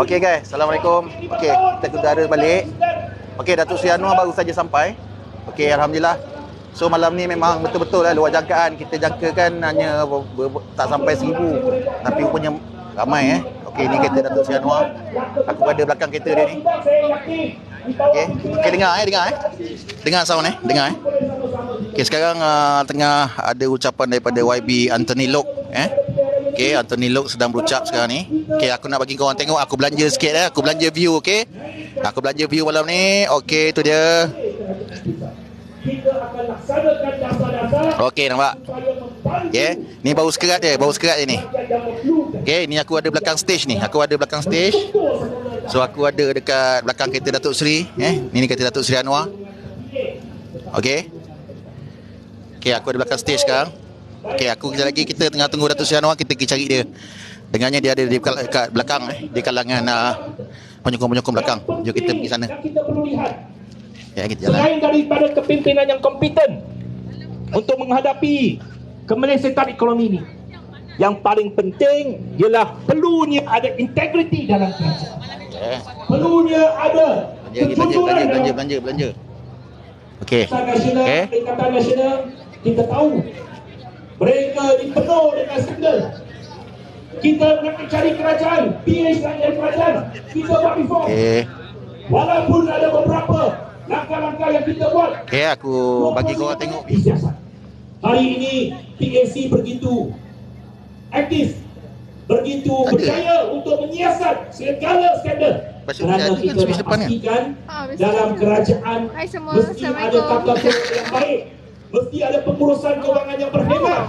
Okey guys, Assalamualaikum. Okey, kita sudah ada balik. Okey, Datuk Seri Anwar baru saja sampai. Okey, Alhamdulillah. So malam ni memang betul-betul lah luar jangkaan. Kita jangkakan hanya tak sampai 1,000. Tapi rupanya ramai Okey, ni kereta Datuk Seri Anwar. Aku berada belakang kereta dia ni. Okey, dengar Dengar sound dengar Okey, sekarang tengah ada ucapan daripada YB Anthony Loke Okey, Anthony Loke sedang berucap sekarang ni. Okey, aku nak bagi korang tengok. Aku belanja sikit aku belanja view. Okey, aku belanja view malam ni. Okey, tu dia. Okey, nampak? Okey, ni bau sekerat dia ni. Okey, ni aku ada belakang stage ni. So aku ada dekat belakang kereta Datuk Seri Ni kereta Datuk Seri Anwar. Okey, aku ada belakang stage sekarang. Okey, aku kejap lagi kita tengah tunggu Datuk Seri Anwar, kita pergi cari dia. Dengarnya dia ada dekat belakang di kalangan penyokong-penyokong belakang. Jom kita pergi sana. Ya, kita jalan. Selain daripada kepimpinan yang kompeten untuk menghadapi kemelesetan ekonomi ini, yang paling penting ialah perlunya ada integriti dalam kerajaan. Perlunya ada kejujuran. Belanja. Okey. Perikatan Nasional, kita tahu mereka dipenuh dengan skandal. Kita nak cari kerajaan, PH nak cari kerajaan, kita buat reform. Walaupun ada beberapa langkah-langkah yang kita buat. Aku bagi korang tengok. Hari ini PAC begitu aktif, begitu berjaya untuk menyiasat segala skandal. Kerana kita nak pastikan dalam kerajaan mesti ada tata kelola yang baik, mesti ada pengurusan kewangan yang berhemat,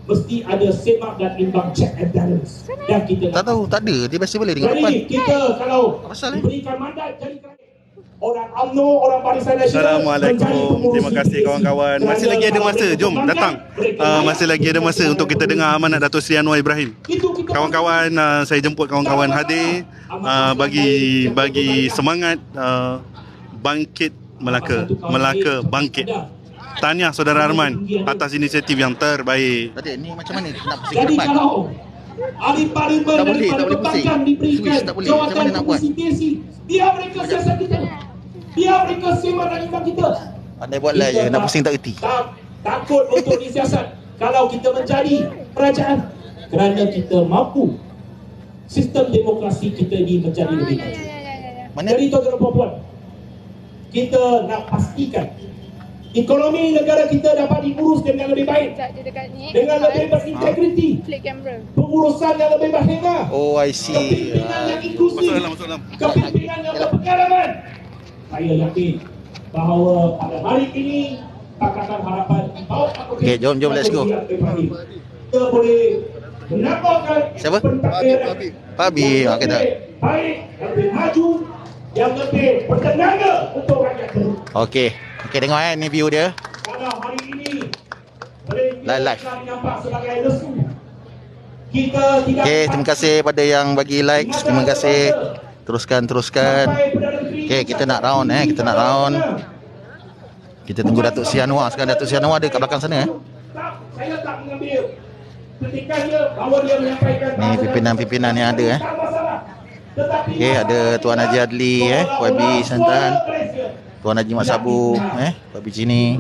mesti ada semak dan imbang, check and balance. Dan kita tak tahu, tak ada. Dia biasa boleh dengan depan. Jadi kita kalau diberikan mandat jadi orang UMNO, orang Barisan Nasional. Assalamualaikum. Terima kasih kawan-kawan. Masih lagi ada masa. Jom datang. Masih lagi ada masa untuk kita dengar amanat Datuk Seri Anwar Ibrahim. Kawan-kawan, saya jemput kawan-kawan hadir bagi semangat bangkit Melaka bangkit. Tahniah saudara Arman atas inisiatif yang terbaik. Tadi ni macam mana nak pusing ke Jadi depan? kalau ahli parlimen daripada Pembangkang diberikan jawatan representasi, biar mereka siasat kita, biar mereka semak dan imbang kita. Pandai buat lah je, nak pusing tak erti. Takut untuk disiasat kalau kita menjadi kerajaan, kerana kita mampu sistem demokrasi kita ini menjadi lebih baik. Jadi tuan-tuan dan puan-puan, kita nak pastikan ekonomi negara kita dapat diurus dengan lebih baik, dengan lebih berintegriti, pengurusan yang lebih berhemat, Oh, I see. kepimpinan yang inklusif, kepimpinan yang berpengalaman. Saya yakin bahawa pada hari ini Pakatan Harapan Okey, jom, let's go. kita boleh menampakkan Siapa? Pak Habib. Okey tak? baik, lebih maju, yang lebih bertenaga untuk rakyat baru. Okey, tengok ni view dia. Kalau hari ini Live. nampak sebagai lesu, kita tidak Terima kasih pada yang bagi likes. Terima kasih. Teruskan. Okey, kita nak round Kita tunggu Datuk Seri Anwar. Sekarang Datuk Seri Anwar ada kat belakang sana Saya tak mengambil petikannya bahawa dia menyampaikan Ni pimpinan yang ada Okey, ada Tuan Haji Adli YB Santan, Tuan Haji Mat Sabu YB Cini.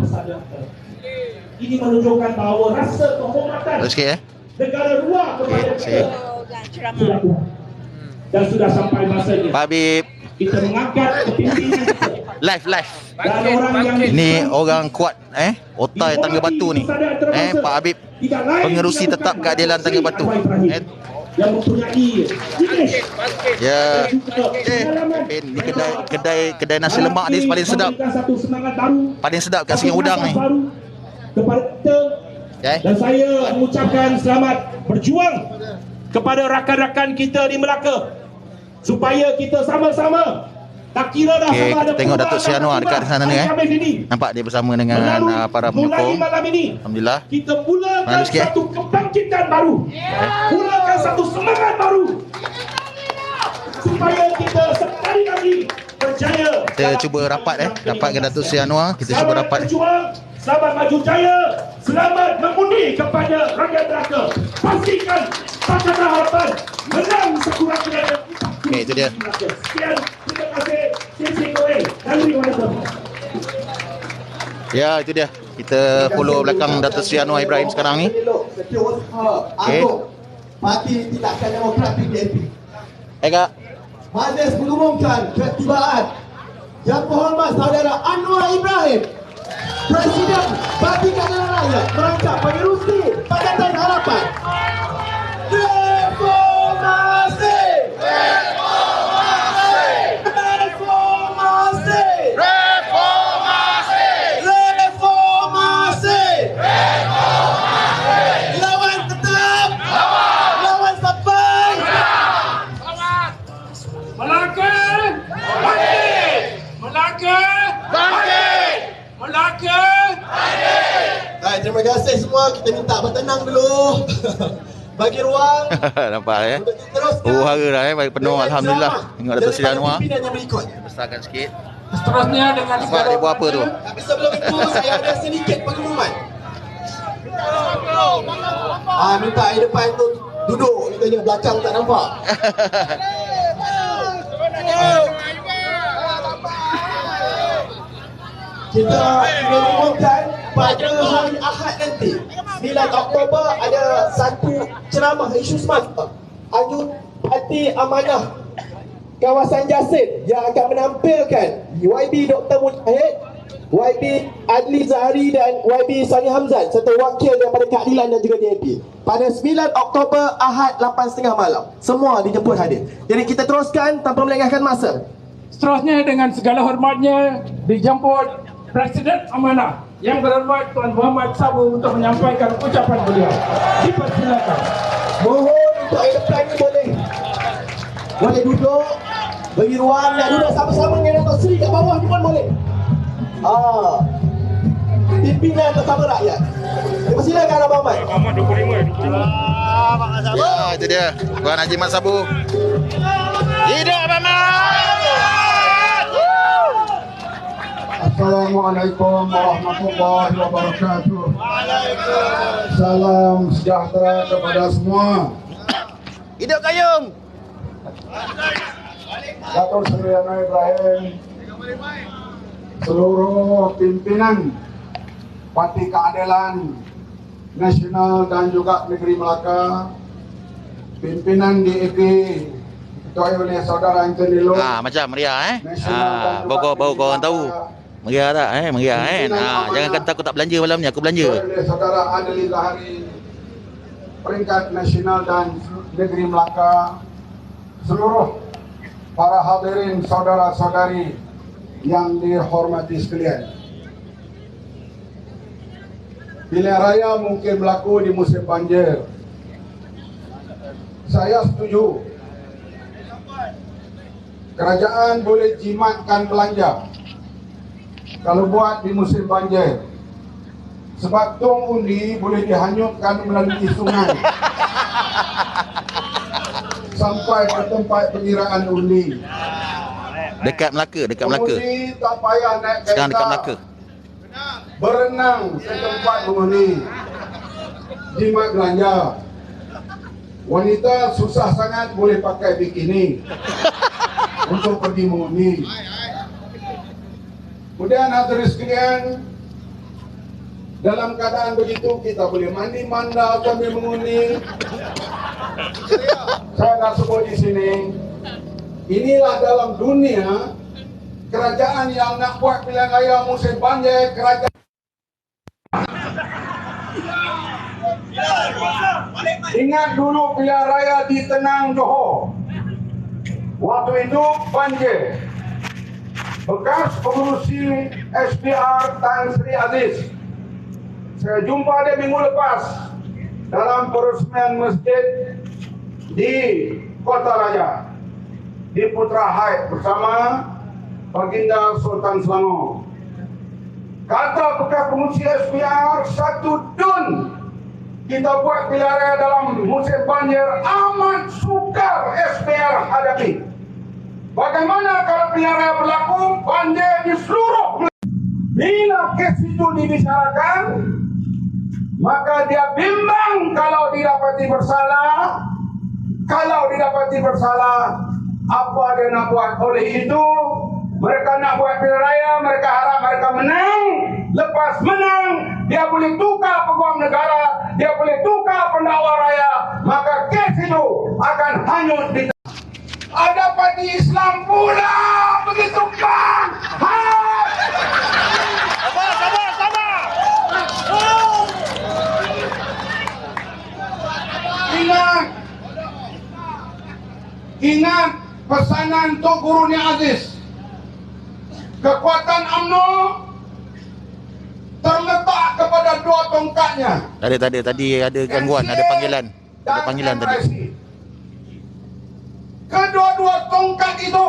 Ini menunjukkan bahawa rasa kehormatan negara luar kepada kita dan sudah sampai masanya Pak Habib kita mengangkat kepimpinan live dan orang yang Ni orang kuat Otai Tangga Batu ni Pak Habib, pengerusi tetap keadilan Tangga Batu yang mempunyai ya. Ni kedai nasi lemak ni paling sedap. Paling sedap kat Singapura Udang ni. Kepada kita dan saya mengucapkan selamat berjuang kepada rakan-rakan kita di Melaka supaya kita sama-sama. Tak kira dah sama ada. Tengok Datuk Seri Anwar dekat sana ni Nampak dia bersama dengan para penyokong. Alhamdulillah. Kita mulakan satu kebangkitan baru. Mulakan satu semangat baru. Supaya kita sekali lagi berjaya. Kita cuba rapat dengan Datuk Seri Anwar. Kita cuba rapat. Selamat maju jaya. Selamat mengundi kepada rakyat Melaka. Pastikan Pakatan Harapan menang sekurang-kurangnya. Okey, itu dia. Sekian, terima kasih. Ya, itu dia. Kita follow belakang Datuk Seri Anwar Ibrahim sekarang ni. Okey. Parti Tindakan Demokratik PNP. Kak. Majlis mengumumkan ketibaan Yang Berhormat Saudara Anwar Ibrahim, Presiden Parti Keadilan Rakyat, merangkap pengerusi Pakatan Harapan. Reformasi! Reformasi! Reformasi! Reformasi! Reformasi! Lawan tetap! Lawan sampai! Melaka! Bangkit! Melaka! Bangkit! Melaka! Baik, terima kasih semua. Kita minta bertenang dulu. Bagi ruang Nampak ya. untuk diteruskan. Huru-hara dah baik penuh alhamdulillah. Tengok Datuk Seri Anwar. Pimpinan yang berikut. Besarkan sikit. Seterusnya dengan Nampak dia buat apa tu? Tapi sebelum itu saya ada sedikit pengumuman. Minta di depan tu duduk, katanya belakang tak nampak. Kita mengumumkan pada hari Ahad nanti 9 Oktober ada satu ceramah isu semata Anjur Parti Amanah Kawasan Jasin yang akan menampilkan YB Dr. Mujahid, YB Adli Zahari dan YB Sani Hamzan serta wakil daripada Keadilan dan juga DAP pada 9 Oktober Ahad 8.30 malam. Semua dijemput hadir. Jadi kita teruskan tanpa melengahkan masa. Seterusnya dengan segala hormatnya dijemput Presiden Amanah Yang Berhormat Tuan Muhammad Sabu untuk menyampaikan ucapan beliau. Dipersilakan. Mohon untuk air depan ni boleh duduk, bagi ruang nak duduk sama-sama dengan Datuk Seri kat bawah ni pun boleh. Pimpinan bersama rakyat. Persilakan Abang Ahmad. Muhammad 25. Ya, itu dia. Tuan Haji Mat Sabu. Hidup Abang Mat! Assalamualaikum warahmatullahi wabarakatuh. Salam sejahtera kepada semua. Hidup Kayum! Datuk Seri Anwar Ibrahim, seluruh pimpinan Parti Keadilan Nasional dan juga Negeri Melaka, pimpinan DAP diketuai oleh Saudara Anthony Loh. Macam meriah Baru korang tahu. Meriah tak meriah kan. Jangan kata aku tak belanja malam ni, aku belanja. Oleh Saudara Adli Zahari, peringkat nasional dan Negeri Melaka, seluruh para hadirin saudara-saudari yang dihormati sekalian. Pilihan raya mungkin berlaku di musim banjir. Saya setuju. Kerajaan boleh jimatkan belanja kalau buat di musim banjir. Sebab tong undi boleh dihanyutkan melalui sungai sampai ke tempat pengiraan undi. Dekat Melaka. Pengundi tak payah naik Sekarang dekat kereta, Melaka. berenang ke tempat pengundi. Jimat belanja. Wanita susah sangat boleh pakai bikini untuk pergi mengundi. Kemudian hadirin sekalian, dalam keadaan begitu kita boleh mandi manda sambil mengundi. Saya nak sebut di sini, inilah dalam dunia kerajaan yang nak buat pilihan raya musim banjir. Kerajaan ingat dulu pilihan raya di Tenang Johor, waktu itu banjir. Bekas pengurusi SPR Tan Sri Aziz, saya jumpa dia minggu lepas dalam peresmian masjid di Kota Raja, di Putra Haid bersama Baginda Sultan Selangor. Kata bekas pengurusi SPR, satu dun kita buat pilihan raya dalam musim banjir amat sukar SPR hadapi. Bagaimana kalau pilihan raya berlaku banjir di seluruh? Bila kes itu dibicarakan, maka dia bimbang kalau didapati bersalah. Kalau didapati bersalah, Apa dia nak buat? Oleh itu, mereka nak buat pilihan raya, mereka harap mereka menang. Lepas menang, dia boleh tukar peguam negara, dia boleh tukar pendakwa raya, maka kes itu akan hanyut di. Ada parti Islam pula, begitu kan? Ingat pesanan Tok Guru Ni Aziz. Kekuatan UMNO terletak kepada dua tongkatnya. Tadi ada gangguan, ada panggilan. Ada panggilan tadi. Kedua-dua tongkat itu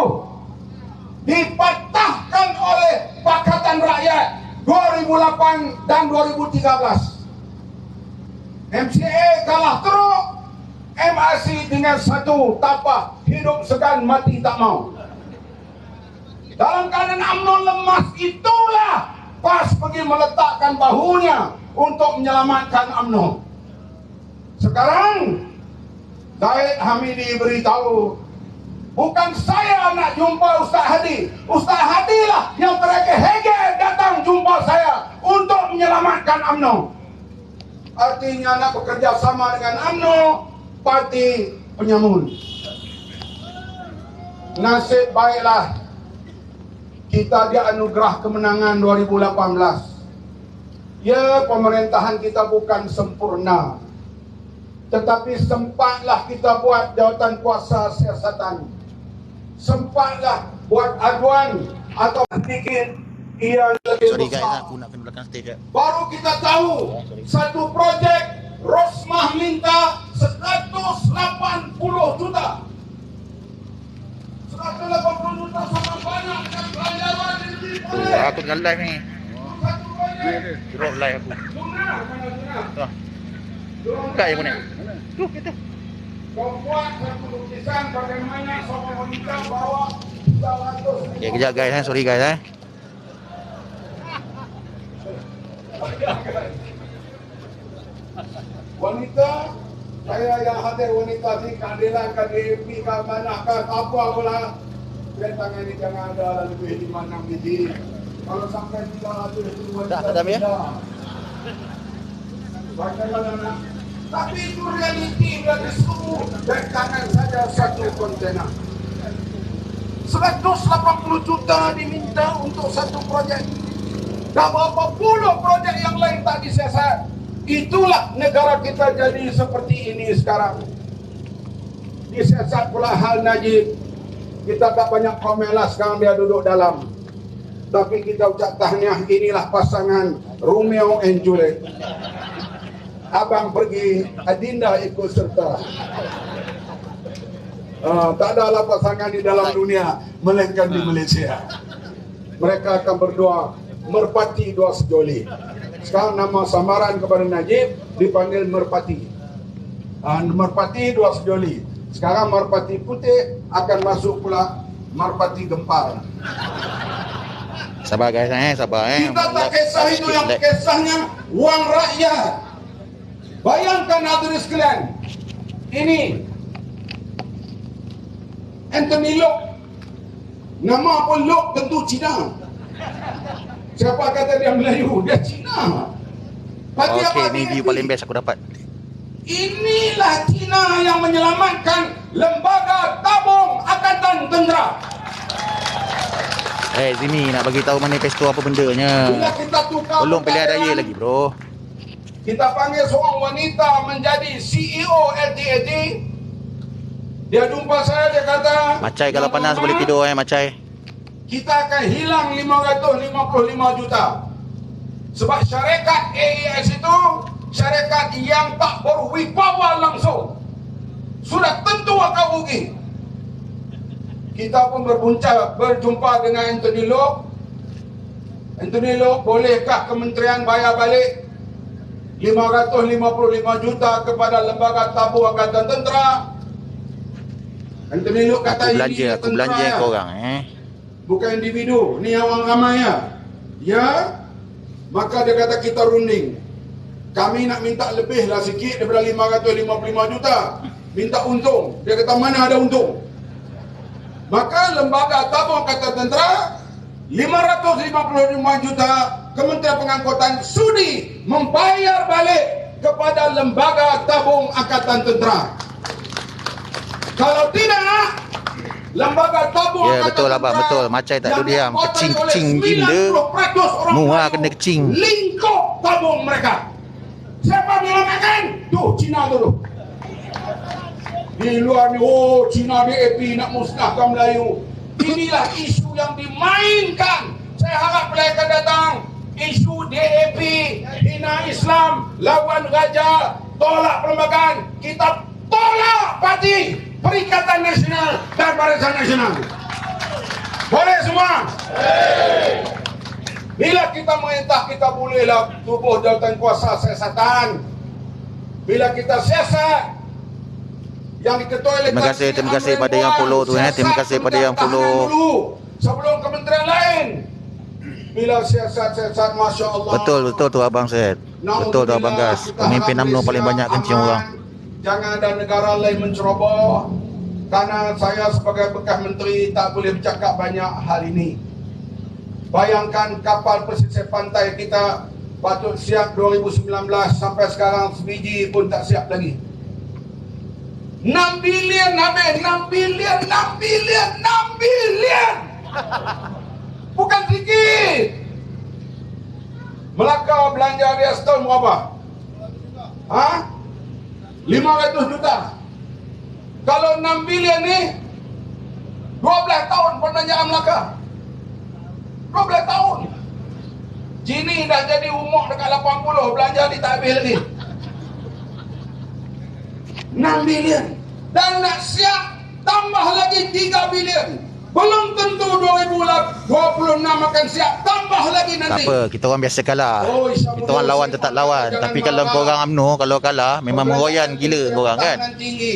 dipatahkan oleh Pakatan Rakyat 2008 dan 2013. MCA kalah teruk, MRC dengan satu tapak hidup segan mati tak mau. Dalam keadaan UMNO lemas itulah PAS pergi meletakkan bahunya untuk menyelamatkan UMNO. Sekarang Zahid Hamidi beritahu, bukan saya nak jumpa Ustaz Hadi. Ustaz Hadi lah yang terhege-hege datang jumpa saya untuk menyelamatkan UMNO. Artinya nak bekerja sama dengan UMNO, parti penyamun. Nasib baiklah kita dianugerah kemenangan 2018. Ya, pemerintahan kita bukan sempurna, tetapi sempatlah kita buat jawatan kuasa siasatan. Sempatlah buat aduan atau sedikit ia lebih Sorry besar. guys, aku nak kena belakang stage. Baru kita tahu satu projek Rosmah minta 180 juta. 180 juta sama banyak dengan belanjawan di negeri. Aku tengah live ni. Satu projek. Drop live aku. Guna, mana guna? Tuh. Buka je mana? Tuh, kita. Kau buat satu lukisan bagaimana seorang wanita bawa 100. Okay, kejap guys, sorry guys. Wanita, saya yang hadir wanita di keadilan, KDP, kemanakah, apa pula. Lihat tangan ini jangan ada lebih 5-6 biji. Kalau sampai 300 itu wanita Dah, Adam ya? Bagaimana? Tapi itu realiti dari seluruh dan jangan saja satu kontainer. 180 juta diminta untuk satu projek. Dah berapa puluh projek yang lain tak disiasat. Itulah negara kita jadi seperti ini sekarang. Disiasat pula hal Najib. Kita tak banyak komen lah sekarang dia duduk dalam. Tapi kita ucap tahniah, inilah pasangan Romeo and Juliet. Abang pergi, Adinda ikut serta. Tak adalah pasangan di dalam dunia, melainkan di Malaysia. Mereka akan berdua merpati dua sejoli. Sekarang nama samaran kepada Najib dipanggil merpati. Merpati dua sejoli. Sekarang merpati putih akan masuk pula merpati gempar. Sabar guys, sabar. Kita tak kisah itu, yang kisahnya wang rakyat. Bayangkan hadirin sekalian, ini Anthony Lok, nama pun Lok tentu Cina. Siapa kata dia Melayu? Dia Cina. Bagi Okay, apa ni view paling best aku dapat. Inilah Cina yang menyelamatkan lembaga tabung Angkatan Tentera. Zimi nak bagi tahu manifesto apa bendanya. Bila kita tukar Belum pilihan raya perkataan, lagi bro. kita panggil seorang wanita menjadi CEO LTAT. Dia jumpa saya, dia kata, Macai kalau "Yang panas Mama, boleh tidur Macai. kita akan hilang 555 juta. Sebab syarikat AES itu syarikat yang tak berwibawa langsung. Sudah tentu akan rugi." Kita pun berjumpa dengan Anthony Lok. Anthony Lok, bolehkah kementerian bayar balik 555 juta kepada lembaga tabung Angkatan Tentera? Anthony Lok kata, Aku belanja kau orang bukan individu, ni orang ramai ya. Ya, maka dia kata kita runding. Kami nak minta lebih lah sikit daripada 555 juta. Minta untung. Dia kata mana ada untung? Maka lembaga tabung Angkatan Tentera 555 juta Kementerian Pengangkutan sudi membayar balik kepada lembaga tabung Angkatan Tentera. Kalau tidak, lembaga tabung Ya, Angkatan betul abang, Tentera betul. Macai tak yang dulu diam. dikuasai Kecing-kecing oleh gila. 90% orang Muah Melayu kena kecing. lingkup tabung mereka. Siapa mengatakan? Tuh, Cina dulu. Di luar ni, oh Cina DAP nak musnahkan Melayu. Inilah isu yang dimainkan. Saya harap pelai akan datang. Isu DAP, hina Islam, lawan raja, tolak perlembagaan. Kita tolak parti Perikatan Nasional dan Barisan Nasional. Boleh semua? Bila kita merintah, kita bolehlah tubuh jawatan kuasa siasatan. Bila kita siasat, yang diketuai oleh Terima kasih pada yang follow tu terima kasih pada yang follow. dulu sebelum kementerian lain. Bila siasat-siasat, Masya Allah. Betul tu abang Syed. Betul tu abang Gas. Pemimpin UMNO paling banyak kencing orang. Jangan ada negara lain menceroboh. Karena saya sebagai bekas menteri tak boleh bercakap banyak hal ini. Bayangkan kapal pesisir pantai kita patut siap 2019, sampai sekarang sebiji pun tak siap lagi. 6 bilion habis, 6 bilion. Bukan sedikit. Melaka belanja dia setahun berapa? 500 juta. Kalau 6 bilion ni 12 tahun perbelanjaan Melaka. 12 tahun. Jini dah jadi umur dekat 80, belanja ni tak habis lagi. 6 bilion. Dan nak siap tambah lagi 3 bilion. Belum tentu 2026 akan siap, tambah lagi Tak nanti. apa, kita orang biasa kalah. Oh, insya-Allah. Kita orang lawan tetap lawan. Jangan Tapi kalau marah. korang UMNO, kalau kalah memang meroyan gila korang kan. Pertahanan tinggi.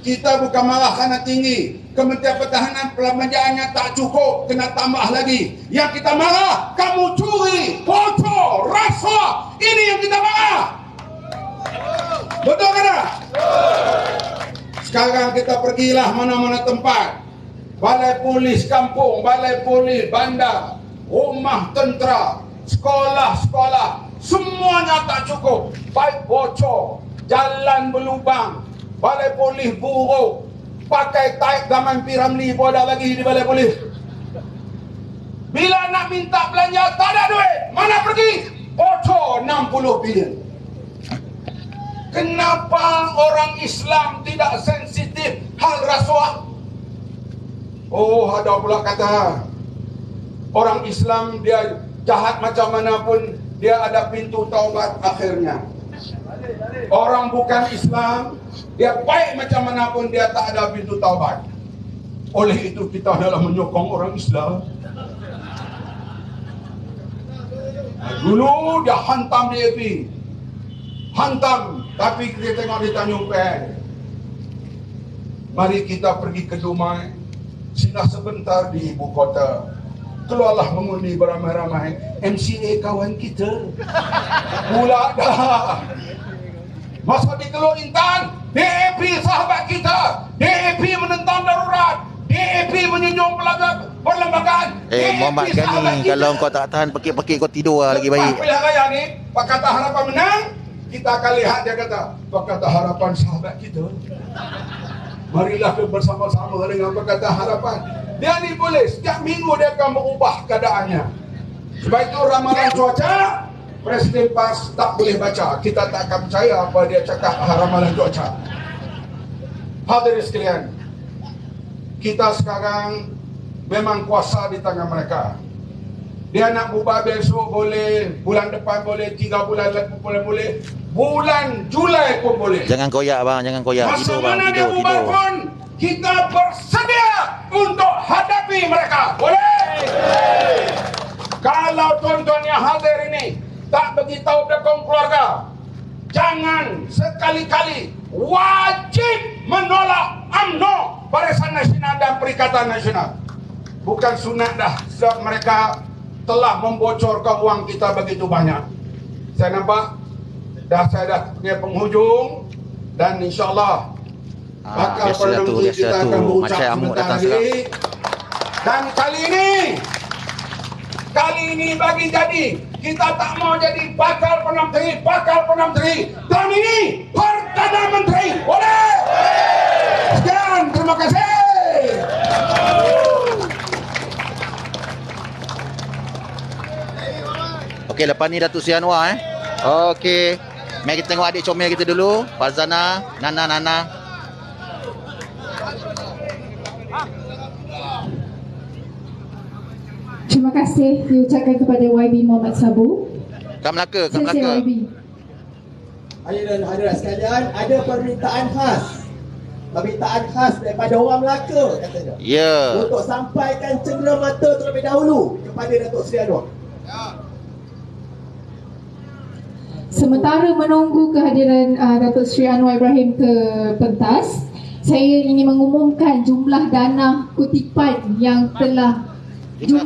Kita bukan marah kerana tinggi. Kementerian Pertahanan perbelanjaannya tak cukup, kena tambah lagi. Yang kita marah, kamu curi, bocor, rasuah. Ini yang kita marah. Betul ke tak? Sekarang kita pergilah mana-mana tempat. Balai polis kampung, balai polis bandar, rumah tentera, sekolah-sekolah, semuanya tak cukup. Baik bocor, jalan berlubang, balai polis buruk, pakai taik zaman Piramli pun ada lagi di balai polis. Bila nak minta belanja tak ada duit, mana pergi? Bocor 60 bilion. Kenapa orang Islam tidak sensitif hal rasuah? Oh, ada pula kata orang Islam dia jahat macam mana pun dia ada pintu taubat akhirnya. Orang bukan Islam dia baik macam mana pun dia tak ada pintu taubat. Oleh itu kita adalah menyokong orang Islam. Dulu dia hantam DAP, hantam, tapi kita tengok di Tanjung PN. Mari kita pergi ke Dumai, singgah sebentar di ibu kota. Keluarlah mengundi beramai-ramai. MCA kawan kita pula dah. Masa di Teluk Intan, DAP sahabat kita. DAP menentang darurat. DAP menyenjung perlembagaan. Muhammad Ghani, kalau kau tak tahan pekik-pekik kau tidur lah lagi baik. Pilihan raya ni, Pakatan Harapan menang, kita akan lihat dia kata, Pakatan Harapan sahabat kita. Marilah bersama-sama dengan Pakatan Harapan. Dia ni boleh, setiap minggu dia akan berubah keadaannya. Sebab itu ramalan cuaca, Presiden PAS tak boleh baca. Kita tak akan percaya apa dia cakap ramalan cuaca. Hadirin sekalian, kita sekarang memang kuasa di tangan mereka. Dia nak bubar besok boleh, bulan depan boleh, 3 bulan boleh, bulan Julai pun boleh. Jangan koyak bang, jangan koyak. Masa Tidur bang, mana dia tidur, bubar tidur. pun, kita bersedia untuk hadapi mereka. Boleh? Kalau tuan-tuan yang hadir ini tak beritahu belakang keluarga, jangan sekali-kali, wajib menolak UMNO, Barisan Nasional dan Perikatan Nasional. Bukan sunat dah, sebab mereka telah membocorkan wang kita begitu banyak. Saya nampak saya dah pergi penghujung, dan insyaAllah bakal biasa tu, kita akan berucap macam amuk sebentar datang lagi. serap. Dan kali ini bagi jadi kita tak mau jadi bakal Perdana Menteri. Tahun ini Perdana Menteri. Boleh? Sekian, terima kasih. Okey, lepas ni Datuk Seri Anwar Okey. Mari kita tengok adik comel kita dulu. Fazana, Nana. Terima kasih diucapkan kepada YB Muhammad Sabu. Kat Melaka. Saya YB. Hadirin sekalian, ada permintaan khas daripada orang Melaka katanya. Ya. Untuk sampaikan cendera mata terlebih dahulu kepada Datuk Seri Anwar. Sementara menunggu kehadiran Datuk Seri Anwar Ibrahim ke pentas, saya ingin mengumumkan jumlah dana kutipan yang telah kita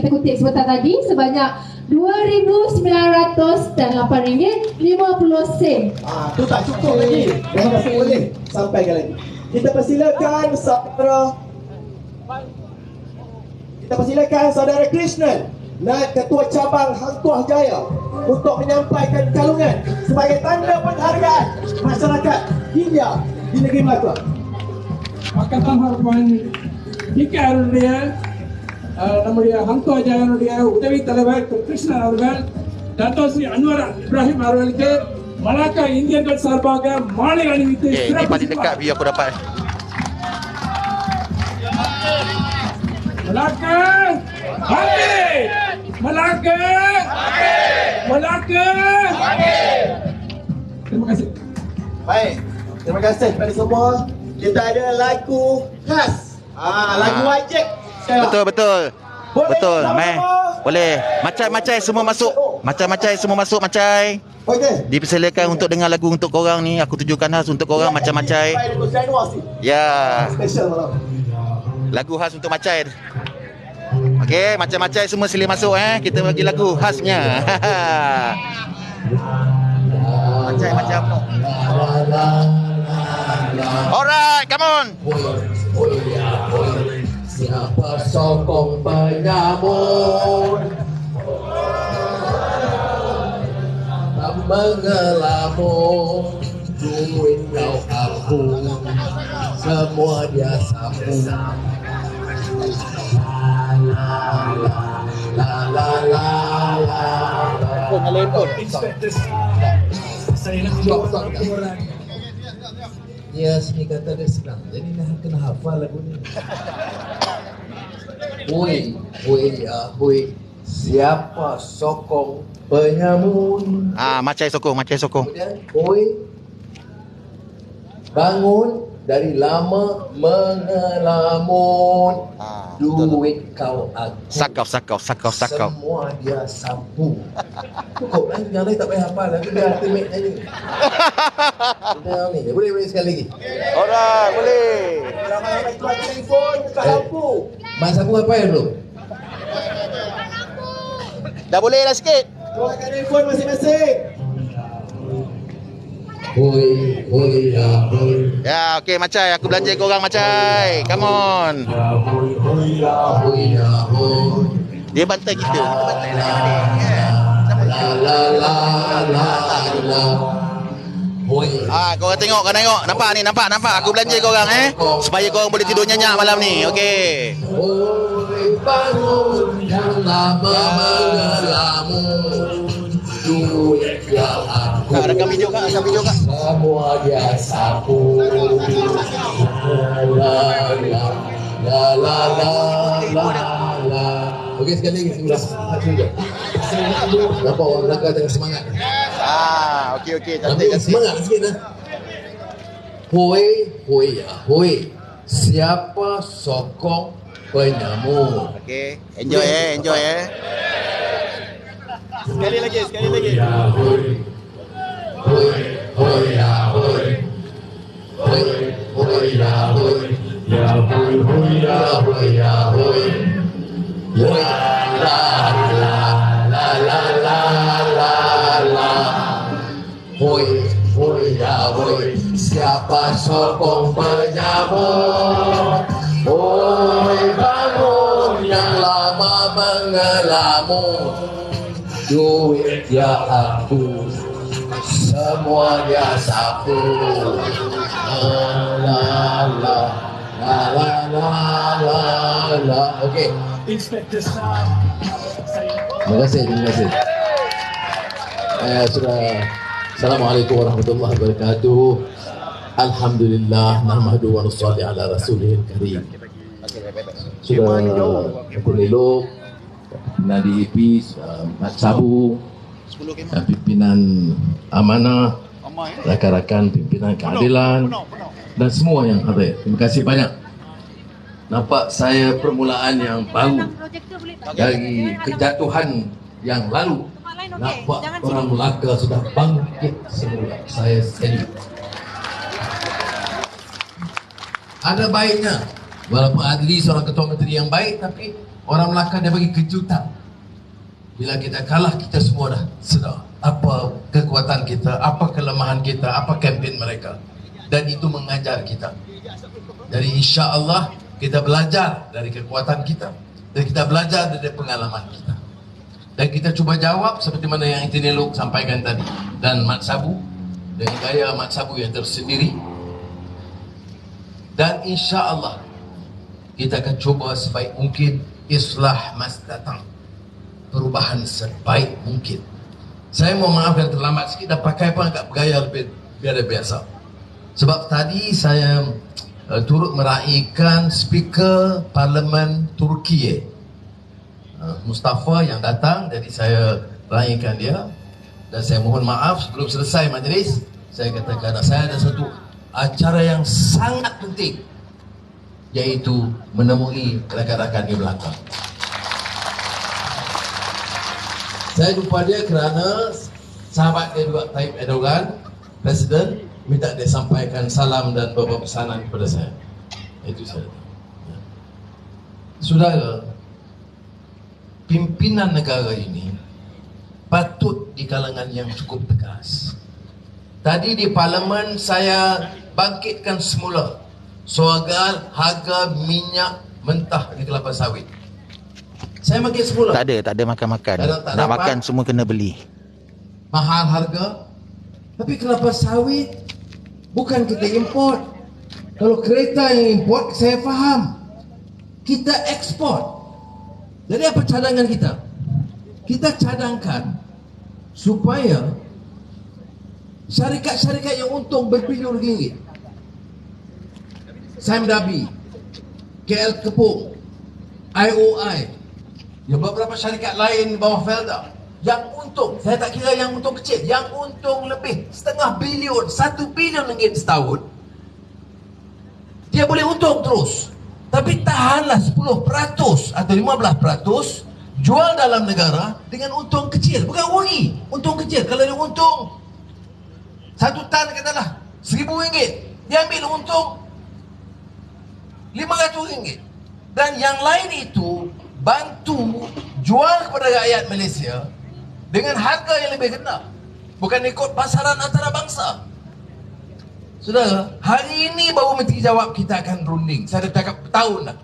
kutip sebentar tadi sebanyak RM2,908.50. Tu tak cukup lagi. Yang masih boleh sampaikan lagi. Kita persilakan saudara Krishnan, Ketua Cabang Hang Tuah Jaya, untuk menyampaikan kalungan sebagai tanda penghargaan masyarakat India di negeri Melaka. Pakatan Harapan DKருடைய நம்முடைய ஹங் துவா ஜாயானுடைய உதவி தலைவர் கிருஷ்ணன் அவர்கள் டாக்டர் ஸ்ரீ அன்வர் இப்ராஹிம் அவர்களுக்கு மலாக்கா இந்தியர்கள் சார்பாக மாலை அணிவித்து Ini paling dekat biar aku dapat. Melaka bangkit! Melaka bangkit! Terima kasih. Baik, terima kasih kepada semua. Kita ada lagu khas, lagu wajib sekarang. Betul. Boleh Betul, sama-sama? meh. Boleh. Macai semua masuk. Macai semua masuk, macai. Okey. Dipersilakan untuk dengar lagu untuk korang ni. Aku tunjukkan khas untuk korang, macai-macai. Datuk Seri Anwar sih. Ya. Special malam. Lagu khas untuk macai. Okey, macam-macam semua sila masuk Kita bagi lagu khasnya. Macam no. Alright, come on. Siapa sokong penyamun tak mengelamun, duit kau aku semua dia sapu. Dia sini kata dia senang, jadi dah kena hafal lagu ni. Hui, siapa sokong penyamun? Macai sokong. Kemudian, hui, bangun dari lama mengelamun, duit kau aku Sakau. semua dia sapu. Cukup lah, yang lain tak payah hafal, aku dah ultimate ni. Ni boleh sekali lagi. Alright, boleh. Ramai-ramai tuan telefon, buka lampu. Mak sapu apa ya bro? Dah boleh dah sikit. Keluarkan telefon masing-masing. Hui. Ya, okey macai. Aku belanja korang macai. Come on. Hui. Dia bantai kita. Hui. Korang tengok. Nampak. Aku belanja korang supaya korang boleh tidur nyenyak malam ni. Okey. Hui, bangun yang lama mengelamun, duit yang aku Rekam video kak. semua dia sapu. La. Okey, sekali lagi sebelah. Nampak orang belakang tengah semangat. Okey. Ambil Cantik. semangat sikit dah. Hui. Siapa sokong penyamun? Okey. Enjoy. Sekali lagi. Siapa sokong penyamun? mengelamun, duit dia hapus, semua dia sapu. La la la la la la. Okey. Terima kasih. Sudah. Assalamualaikum warahmatullahi wabarakatuh. Alhamdulillah, nahmadu wa nusalli ala rasulihil karim. Sudah Elok, Nadi IP, Mat Sabu, pimpinan amanah, rakan-rakan pimpinan keadilan dan semua yang hadir. Terima kasih banyak. Nampak saya permulaan yang baru dari kejatuhan yang lalu. Nampak orang Melaka sudah bangkit semula. Saya sedih. Ada baiknya, walaupun Adli seorang ketua menteri yang baik, tapi orang Melaka dia bagi kejutan. Bila kita kalah, kita semua dah sedar apa kekuatan kita, apa kelemahan kita, apa kempen mereka. Dan itu mengajar kita. Jadi insya Allah kita belajar dari kekuatan kita, dan kita belajar dari pengalaman kita. Dan kita cuba jawab seperti mana yang Intini Lok sampaikan tadi. Dan Mat Sabu, dengan gaya Mat Sabu yang tersendiri. Dan insya Allah kita akan cuba sebaik mungkin islah mas datang, perubahan sebaik mungkin. Saya mau maafkan terlambat sikit dan pakai pun agak bergaya lebih biasa biasa. Sebab tadi saya turut meraihkan speaker Parlimen Turki, Mustafa yang datang, jadi saya raihkan dia. Dan saya mohon maaf sebelum selesai majlis, saya katakan saya ada satu acara yang sangat penting, yaitu menemui rakan-rakan di belakang. Saya jumpa dia kerana sahabat dia juga Tayyip Erdogan, Presiden, minta dia sampaikan salam dan beberapa pesanan kepada saya. Itu saja. Saudara, pimpinan negara ini patut di kalangan yang cukup tegas. Tadi di parlimen saya bangkitkan semula soal harga minyak mentah di kelapa sawit. Saya bangkit semula. Tak ada makan-makan. Nak makan semua kena beli. Mahal harga. Tapi kelapa sawit bukan kita import. Kalau kereta yang import saya faham. Kita ekspor. Jadi apa cadangan kita? Kita cadangkan supaya syarikat-syarikat yang untung berbilion ringgit, Sime Darby, KL Kepung, IOI, ya beberapa syarikat lain di bawah Felda yang untung, saya tak kira yang untung kecil, yang untung lebih setengah bilion, 1 bilion ringgit setahun, dia boleh untung terus. Tapi tahanlah 10% atau 15% jual dalam negara dengan untung kecil, bukan rugi, untung kecil. Kalau dia untung 1 tan katalah RM1,000, dia ambil untung RM500. Dan yang lain itu bantu jual kepada rakyat Malaysia dengan harga yang lebih rendah, bukan ikut pasaran antara bangsa. Saudara, hari ini baru Menteri Jawab kita akan runding. Saya dah cakap bertahun dah.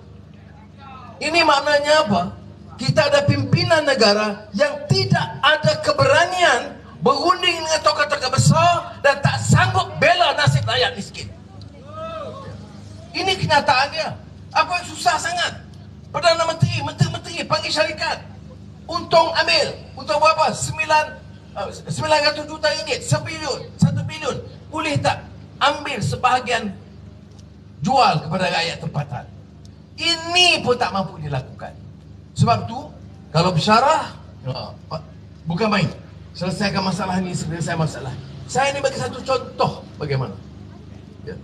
Ini maknanya apa? Kita ada pimpinan negara yang tidak ada keberanian berunding dengan tokoh-tokoh besar dan tak sanggup bela nasib rakyat miskin. Ini kenyataannya. Apa yang susah sangat? Perdana Menteri, menteri-menteri panggil syarikat. Untung ambil. Untung berapa? 900 juta ringgit, 1 bilion. Boleh tak ambil sebahagian jual kepada rakyat tempatan? Ini pun tak mampu dilakukan. Sebab tu kalau bersyarah bukan main. Selesaikan masalah ni, selesai masalah. Saya ni bagi satu contoh bagaimana. Ya.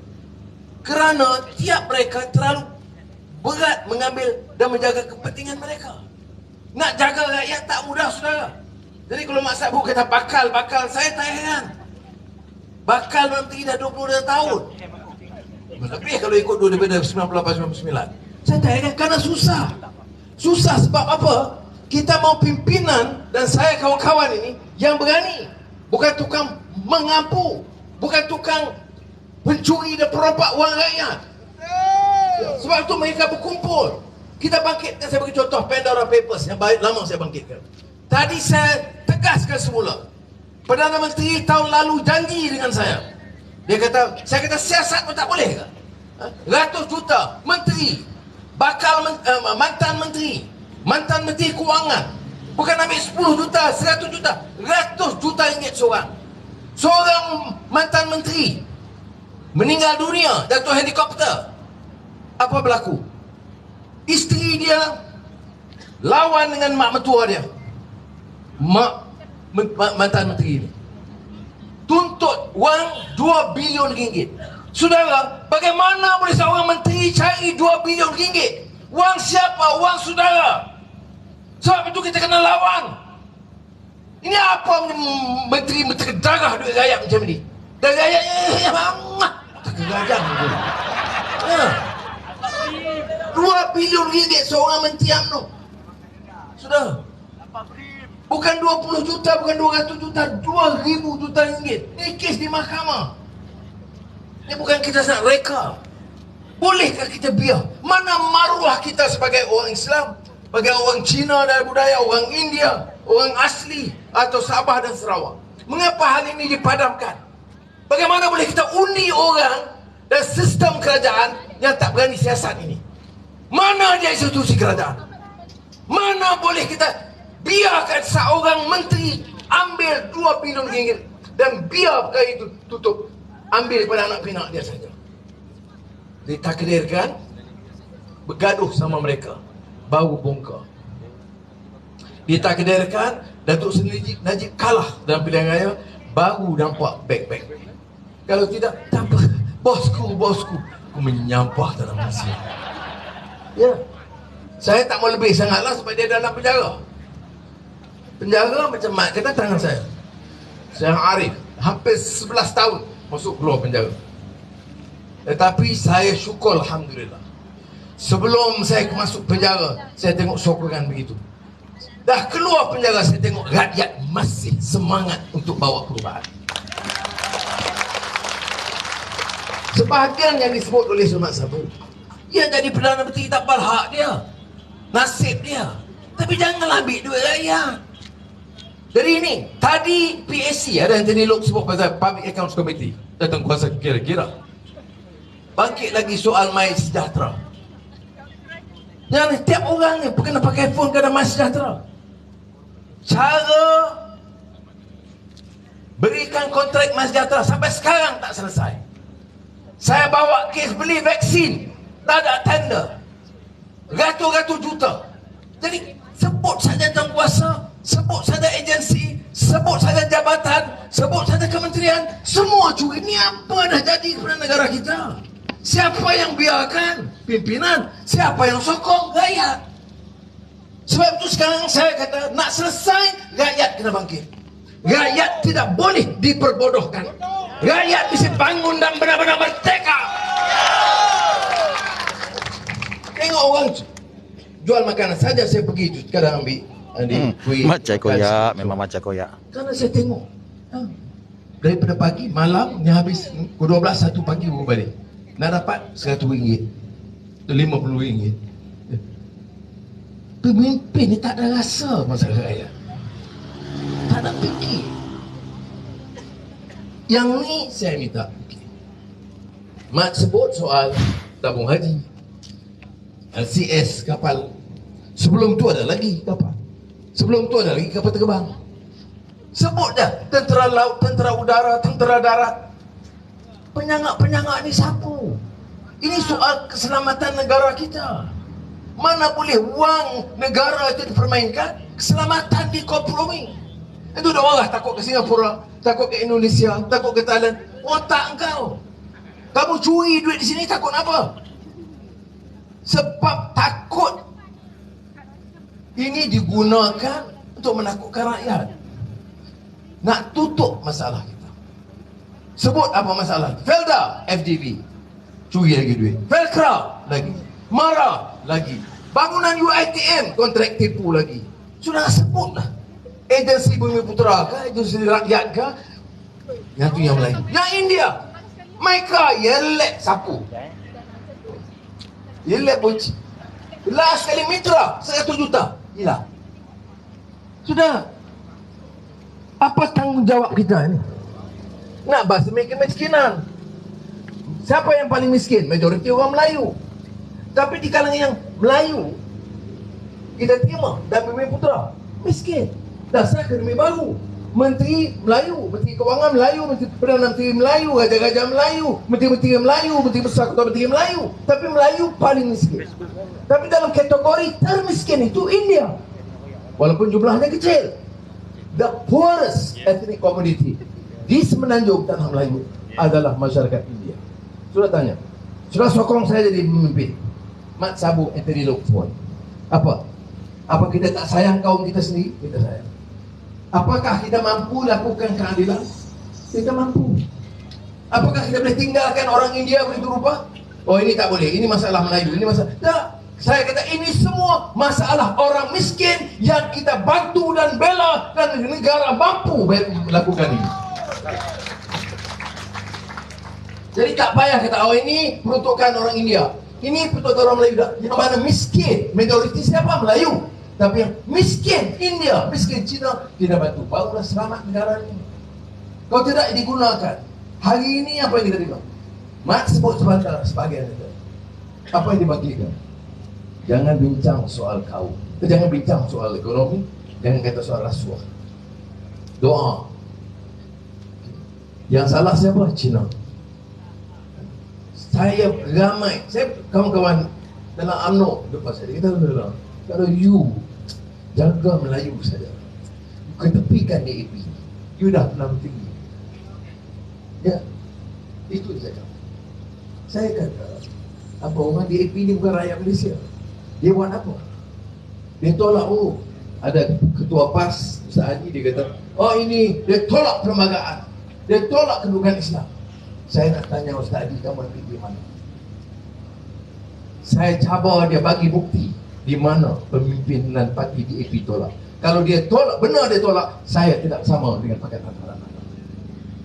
Kerana tiap mereka terlalu berat mengambil dan menjaga kepentingan mereka. Nak jaga rakyat tak mudah, saudara. Jadi kalau Mak Sabu kata bakal, saya tak heran. Bakal menteri dah 22 tahun. Lebih kalau ikut daripada 98-99. Saya tak heran kerana susah. Susah sebab apa? Kita mau pimpinan dan saya kawan-kawan ini yang berani. Bukan tukang mengampu. Bukan tukang pencuri dan perompak wang rakyat. Sebab itu mereka berkumpul. Kita bangkitkan, saya bagi contoh Pandora Papers yang baik lama saya bangkitkan. Tadi saya tegaskan semula. Perdana Menteri tahun lalu janji dengan saya. Dia kata, saya kata siasat pun tak boleh ke? Ratus juta menteri, mantan menteri kewangan, bukan ambil 10 juta, 100 juta, 100 juta ringgit seorang. Seorang mantan menteri meninggal dunia, jatuh helikopter. Apa berlaku? Isteri dia lawan dengan mak mertua dia, mantan menteri ini, tuntut wang 2 bilion ringgit. Saudara, bagaimana boleh seorang menteri cari 2 bilion ringgit? Wang siapa? Wang saudara. Sebab itu kita kena lawan. Ini apa menteri darah duit rakyat macam ni? Dan rakyatnya terkejam. 2 bilion ringgit seorang menteri UMNO. Saudara, bukan 20 juta, bukan 200 juta, 2,000 juta ringgit. Ini kes di mahkamah. Ini bukan kita nak reka. Bolehkah kita biar? Mana maruah kita sebagai orang Islam, sebagai orang Cina dan budaya, orang India, orang asli atau Sabah dan Sarawak? Mengapa hal ini dipadamkan? Bagaimana boleh kita undi orang dan sistem kerajaan yang tak berani siasat ini? Mana dia institusi kerajaan? Mana boleh kita biarkan seorang menteri ambil 2 bilion ringgit dan biar perkara itu tutup, ambil pada anak pinak dia saja? Ditakdirkan bergaduh sama mereka, baru bongkar. Ditakdirkan Datuk Seri Najib kalah dalam pilihan raya, baru nampak back. Kalau tidak, tak apa. Bosku, aku menyampah dalam Malaysia. Ya, saya tak mau lebih sangatlah sebab dia dalam penjara. Penjara macam mak kata tangan saya. Saya Arif, hampir 11 tahun masuk keluar penjara. Tetapi saya syukur, alhamdulillah. Sebelum saya masuk penjara, saya tengok sokongan begitu. Dah keluar penjara, saya tengok rakyat masih semangat untuk bawa perubahan. Sebahagian yang disebut oleh Sulaiman Sabri, dia jadi Perdana Menteri tak berhak dia, nasib dia. Tapi janganlah ambil duit rakyat. Jadi ini, tadi PAC ada yang tadi Lok sebut pasal Public Accounts Committee, datang kuasa kira-kira. Bangkit lagi soal MySejahtera. Yang tiap orang ni kena pakai phone kena MySejahtera. Cara berikan kontrak MySejahtera sampai sekarang tak selesai. Saya bawa kes beli vaksin, tak ada tender, ratus-ratus juta. Jadi sebut saja jangkuasa, sebut saja agensi, sebut saja jabatan, sebut saja kementerian, semua curi. Ini apa dah jadi kepada negara kita? Siapa yang biarkan? Pimpinan. Siapa yang sokong? Rakyat. Sebab itu sekarang saya kata, nak selesai, rakyat kena bangkit. Rakyat tidak boleh diperbodohkan. Rakyat mesti bangun dan benar-benar merdeka. Tengok orang jual makanan saja, saya pergi kadang ambil kuih, macam koyak, memang macam koyak. Karena saya tengok daripada pagi, malam ni habis pukul 12, 1 pagi baru balik. Nak dapat RM100, RM50. Pemimpin ni tak ada rasa masalah rakyat, tak nak fikir. Yang ni saya minta fikir. Mak sebut soal tabung haji, LCS kapal. Sebelum tu ada lagi kapal. Sebelum tu ada lagi kapal terbang. Sebut dah tentera laut, tentera udara, tentera darat. Penyangak-penyangak ni siapa? Ini soal keselamatan negara kita. Mana boleh wang negara itu dipermainkan, keselamatan dikompromi. Itu dah orang takut ke Singapura, takut ke Indonesia, takut ke Thailand. Otak engkau. Kamu curi duit di sini takut apa? Sebab takut ini digunakan untuk menakutkan rakyat. Nak tutup masalah kita. Sebut apa masalah? Felda, FDB, curi lagi duit. Velcro lagi. Mara lagi. Bangunan UiTM, kontrak tipu lagi. Sudah sebutlah. Agensi Bumi Putera ke, agensi rakyat ke, yang tu yang lain. Yang India, mereka yelek sapu, yelek boci. Last kali mitra 100 juta hilang. Sudah. Apa tanggungjawab kita ini? Nak bahas kemiskinan. Siapa yang paling miskin? Majoriti orang Melayu. Tapi di kalangan yang Melayu, kita terima dan Bumi Putra miskin. Dasar akademi baru. Menteri Melayu, Menteri Kewangan Melayu, Menteri Perdana Menteri Melayu, Raja-Raja Melayu, Menteri-Menteri Melayu, Menteri Besar Ketua Menteri Melayu. Tapi Melayu paling miskin. Tapi dalam kategori termiskin itu India. Walaupun jumlahnya kecil. The poorest ethnic community di semenanjung tanah Melayu adalah masyarakat India. Sudah tanya, sudah sokong saya jadi pemimpin. Mat Sabu Anthony Lockwood. Apa? Apa kita tak sayang kaum kita sendiri? Kita sayang. Apakah kita mampu lakukan keadilan? Kita mampu. Apakah kita boleh tinggalkan orang India begitu rupa? Oh ini tak boleh, ini masalah Melayu, ini masalah. Tak. Saya kata ini semua masalah orang miskin yang kita bantu dan bela dan negara mampu melakukan ini. Jadi tak payah kata, oh ini peruntukan orang India, ini peruntukan orang Melayu. Yang mana miskin, majoriti siapa? Melayu. Tapi yang miskin India, miskin Cina, kita bantu. Barulah selamat negara ini. Kalau tidak digunakan, hari ini apa yang kita dengar? Mak sebut sebagian itu. Apa yang dibagikan? Jangan bincang soal kaum, jangan bincang soal ekonomi, jangan kata soal rasuah. Doa. Yang salah siapa? Cina. Saya ramai, saya kawan-kawan dalam UMNO depan saya, kita bilang, kalau you jaga Melayu saja, ketepikan DAP, you dah menang tinggi. Ya, itu saja. Saya kata, apa orang DAP ni bukan rakyat Malaysia. Dia buat apa? Dia tolak ada ketua PAS Ustaz Haji, dia kata, oh ini dia tolak perlembagaan, dia tolak kedudukan Islam. Saya nak tanya Ustaz Haji, kamu pergi mana? Saya cabar dia bagi bukti di mana pemimpinan parti DAP tolak. Kalau dia tolak, benar dia tolak, saya tidak sama dengan Pakatan Harapan.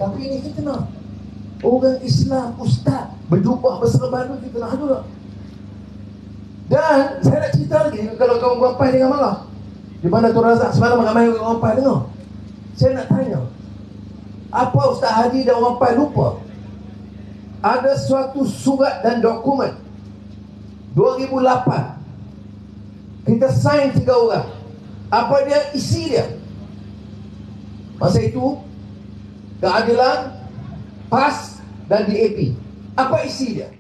Tapi ini fitnah. Orang Islam ustaz berjubah berserban fitnah juga. Dan saya nak cerita lagi, kalau kamu rampai dengan malah di mana Tuan Razak semalam ramai orang rampai dengar. Saya nak tanya, apa Ustaz Haji dan orang rampai lupa? Ada suatu surat dan dokumen 2008 kita sign 3 orang. Apa dia isi dia? Masa itu keadilan, PAS dan DAP. Apa isi dia?